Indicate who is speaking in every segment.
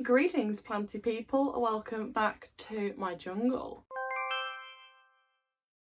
Speaker 1: Greetings planty people, welcome back to my jungle.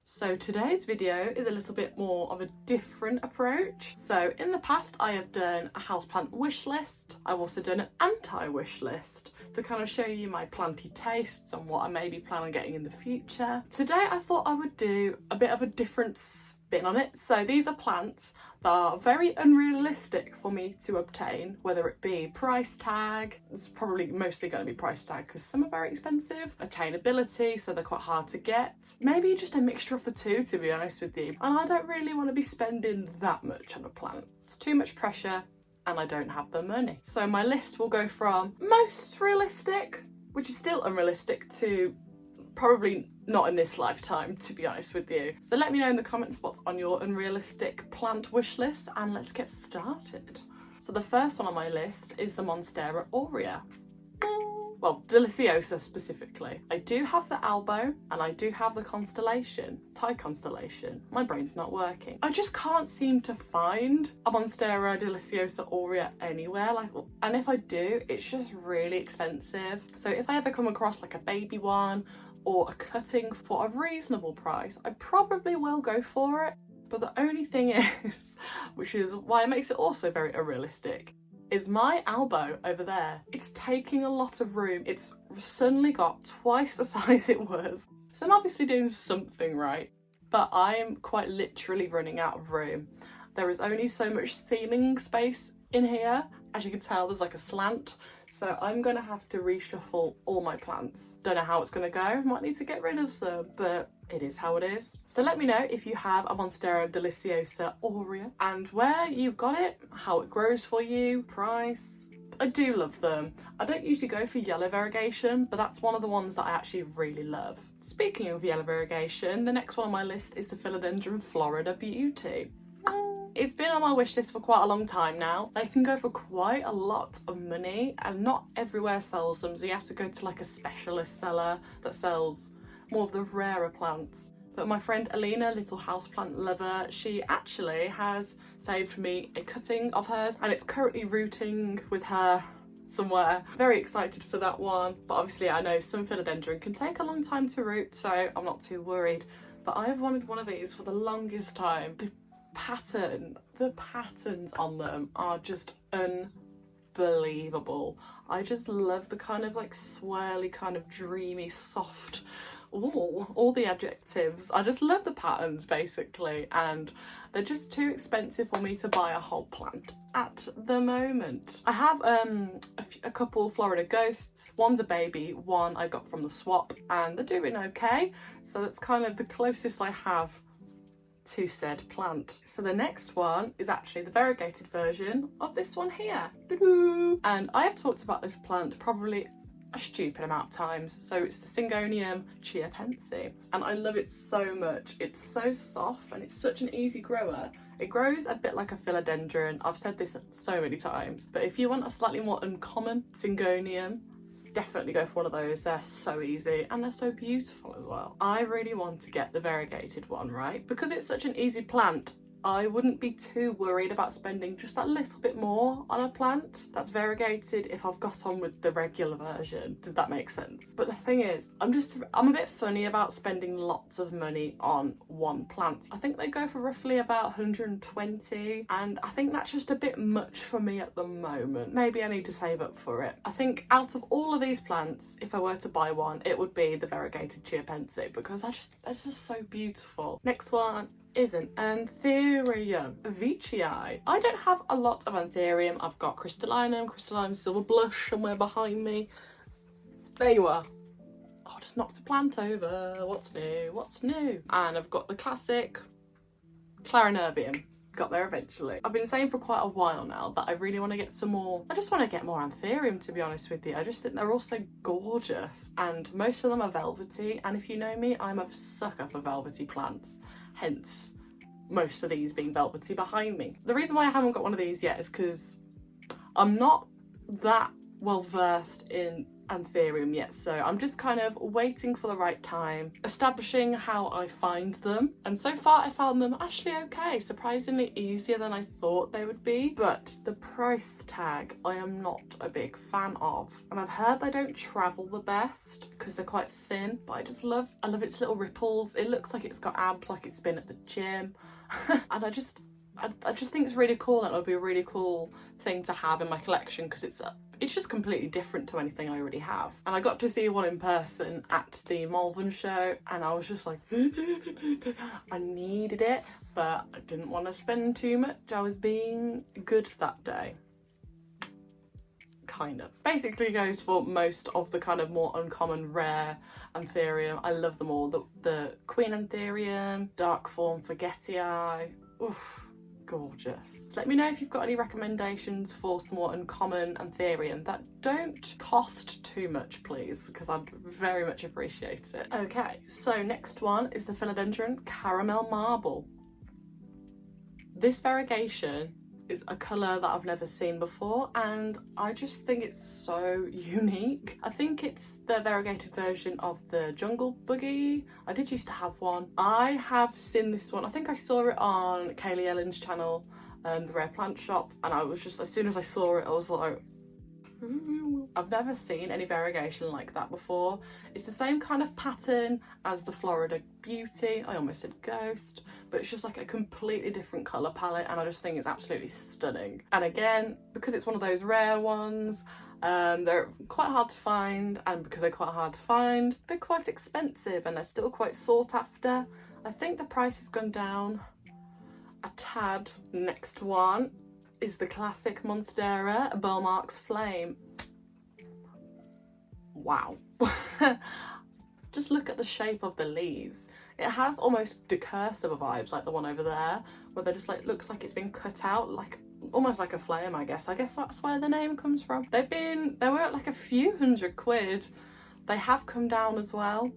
Speaker 1: So today's video is a little bit more of a different approach. So in the past I have done a houseplant wish list. I've also done an anti-wish list to kind of show you my planty tastes and what I maybe plan on getting in the future. Today I thought I would do a bit of a different spin on it. So these are plants that are very unrealistic for me to obtain, whether it be price tag. It's probably mostly going to be price tag because some are very expensive, attainability, so they're quite hard to get, maybe just a mixture of the two, to be honest with you. And I don't really want to be spending that much on a plant. It's too much pressure and I don't have the money. So my list will go from most realistic, which is still unrealistic, to probably not in this lifetime, to be honest with you. So let me know in the comment spots on your unrealistic plant wish list and let's get started. So the first one on my list is the Monstera aurea. Well, deliciosa specifically. I do have the elbow and I do have the constellation, Thai constellation. My brain's not working. I just can't seem to find a Monstera deliciosa aurea anywhere. And if I do, it's just really expensive. So if I ever come across like a baby one or a cutting for a reasonable price, I probably will go for it. But the only thing is, which is why it makes it also very unrealistic, is my elbow over there. It's taking a lot of room. It's suddenly got twice the size it was. So I'm obviously doing something right, but I'm quite literally running out of room. There is only so much ceiling space in here. As you can tell, there's like a slant. So I'm gonna have to reshuffle all my plants. Don't know how it's gonna go. Might need to get rid of some, but it is how it is. So let me know if you have a Monstera deliciosa aurea and where you've got it, how it grows for you, price. I do love them. I don't usually go for yellow variegation, but that's one of the ones that I actually really love. Speaking of yellow variegation, the next one on my list is the Philodendron Florida Beauty. It's been on my wish list for quite a long time now. They can go for quite a lot of money and not everywhere sells them, so you have to go to like a specialist seller that sells more of the rarer plants. But my friend Alina, little houseplant lover, she actually has saved me a cutting of hers and it's currently rooting with her somewhere. Very excited for that one, but obviously I know some philodendron can take a long time to root, so I'm not too worried. But I have wanted one of these for the longest time. The patterns on them are just unbelievable. I just love the kind of like swirly, kind of dreamy, soft, all the adjectives. I just love the patterns basically, and they're just too expensive for me to buy a whole plant at the moment. I have a couple Florida ghosts. One's a baby, one I got from the swap, and they're doing okay. So that's kind of the closest I have to said plant. So the next one is actually the variegated version of this one here. And I have talked about this plant probably a stupid amount of times. So it's the Syngonium Chia Pense, and I love it so much. It's so soft and it's such an easy grower. It grows a bit like a philodendron. I've said this so many times, but if you want a slightly more uncommon Syngonium, definitely go for one of those. They're so easy and they're so beautiful as well. I really want to get the variegated one, right? Because it's such an easy plant, I wouldn't be too worried about spending just that little bit more on a plant that's variegated if I've got on with the regular version. Did that make sense? But the thing is, I'm a bit funny about spending lots of money on one plant. I think they go for roughly about 120, and I think that's just a bit much for me at the moment. Maybe I need to save up for it. I think out of all of these plants, if I were to buy one, it would be the variegated Chia Pense because that's just so beautiful. Next one is an Anthurium, veitchii. I don't have a lot of Anthurium. I've got crystallinum silver blush somewhere behind me. There you are. Oh, I just knocked a plant over. What's new? And I've got the classic clarinervium. Got there eventually. I've been saying for quite a while now that I really want to get some more. I just want to get more Anthurium, to be honest with you. I just think they're all so gorgeous, and most of them are velvety, and if you know me, I'm a sucker for velvety plants. Hence, most of these being velvety behind me. The reason why I haven't got one of these yet is because I'm not that well versed in Anthurium yet, so I'm just kind of waiting for the right time, establishing how I find them. And so far I found them actually okay, surprisingly easier than I thought they would be. But the price tag I am not a big fan of, and I've heard they don't travel the best because they're quite thin, but I love its little ripples. It looks like it's got abs, like it's been at the gym. And I just think it's really cool, and it would be a really cool thing to have in my collection because it's just completely different to anything I already have. And I got to see one in person at the Malvern show, and I was just like, I needed it, but I didn't want to spend too much. I was being good that day. Kind of. Basically goes for most of the kind of more uncommon rare Anthurium. I love them all. The Queen Anthurium, dark form veitchii. Oof. Gorgeous. Let me know if you've got any recommendations for some more uncommon Anthurium that don't cost too much, please, because I'd very much appreciate it. Okay, so next one is the Philodendron Caramel Marble. This variegation is a colour that I've never seen before, and I just think it's so unique. I think it's the variegated version of the Jungle Buggy. I did used to have one. I have seen this one. I think I saw it on Kaylee Ellen's channel, the Rare Plant Shop, and I was just, as soon as I saw it, I was like, ooh. I've never seen any variegation like that before. It's the same kind of pattern as the Florida Beauty. I almost said Ghost, but it's just like a completely different colour palette, and I just think it's absolutely stunning. And again, because it's one of those rare ones, they're quite hard to find, and because they're quite hard to find, they're quite expensive, and they're still quite sought after. I think the price has gone down a tad. Next one is the classic Monstera Burle Flame. Wow. Just look at the shape of the leaves. It has almost decursor vibes, like the one over there, where they just like, looks like it's been cut out, like almost like a flame, I guess. I guess that's where the name comes from. They were at like a few £100. They have come down as well,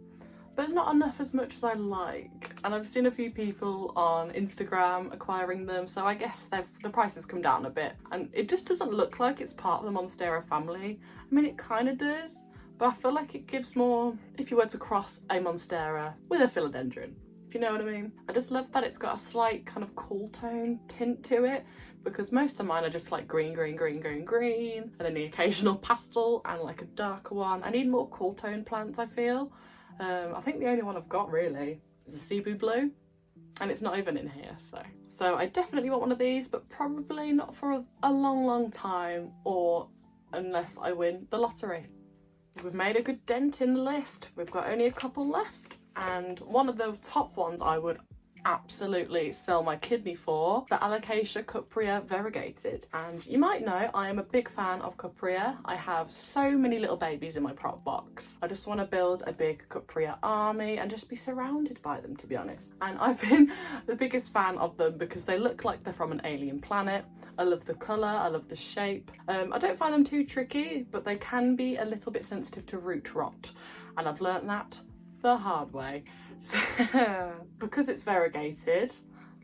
Speaker 1: but not enough as much as I like. And I've seen a few people on Instagram acquiring them, so I guess the price has come down a bit. And it just doesn't look like it's part of the Monstera family. I mean, it kind of does, but I feel like it gives more if you were to cross a Monstera with a Philodendron, if you know what I mean. I just love that it's got a slight kind of cool tone tint to it, because most of mine are just like green, green, green, green, green, and then the occasional pastel and like a darker one. I need more cool tone plants, I feel. I think the only one I've got really is a Cebu Blue, and it's not even in here, so I definitely want one of these, but probably not for a long, long time, or unless I win the lottery. We've made a good dent in the list. We've got only a couple left, and one of the top ones I would absolutely sell my kidney for, the Alocasia capria variegated. And you might know I am a big fan of capria. I have so many little babies in my prop box. I just want to build a big capria army and just be surrounded by them, to be honest. And I've been the biggest fan of them because they look like they're from an alien planet. I love the colour, I love the shape. I don't find them too tricky, but they can be a little bit sensitive to root rot, and I've learnt that the hard way. Because it's variegated,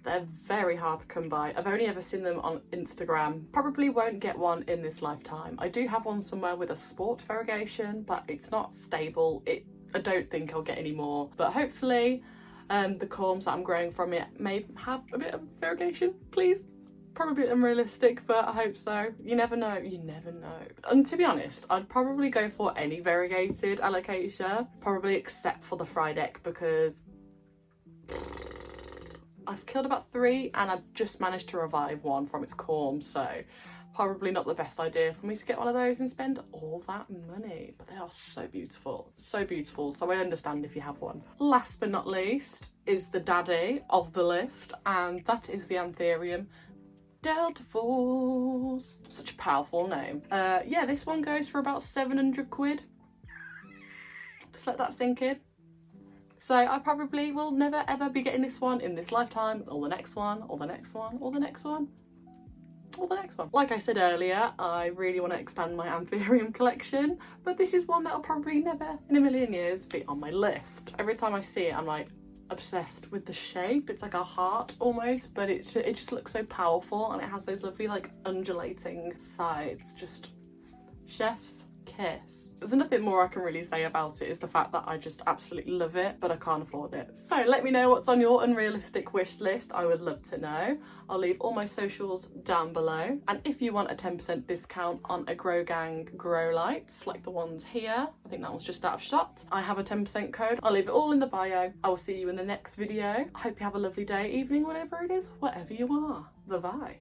Speaker 1: they're very hard to come by. I've only ever seen them on Instagram. Probably won't get one in this lifetime. I do have one somewhere with a sport variegation, but it's not stable. I don't think I'll get any more, but hopefully the corms that I'm growing from it may have a bit of variegation, please. Probably unrealistic, but I hope so. You never know, you never know. And to be honest, I'd probably go for any variegated alocasia, probably except for the fried egg, because I've killed about 3 and I've just managed to revive one from its corm, so probably not the best idea for me to get one of those and spend all that money. But they are so beautiful, so I understand if you have one. Last but not least is the daddy of the list, and that is the Anthurium Delta-Force. Such a powerful name. Yeah, this one goes for about 700 quid. Just let that sink in. So I probably will never ever be getting this one in this lifetime, or the next one, or the next one, or the next one, or the next one. Like I said earlier, I really want to expand my Anthurium collection, but this is one that'll probably never in a million years be on my list. Every time I see it, I'm like, obsessed with the shape. It's like a heart almost, but it just looks so powerful, and it has those lovely like undulating sides. Just Chef's kiss. There's nothing more I can really say about it, is the fact that I just absolutely love it, but I can't afford it. So let me know what's on your unrealistic wish list. I would love to know. I'll leave all my socials down below. And if you want a 10% discount on a Grow Gang grow lights, like the ones here, I think that one's just out of shot, I have a 10% code. I'll leave it all in the bio. I will see you in the next video. I hope you have a lovely day, evening, whatever it is, whatever you are. Bye-bye.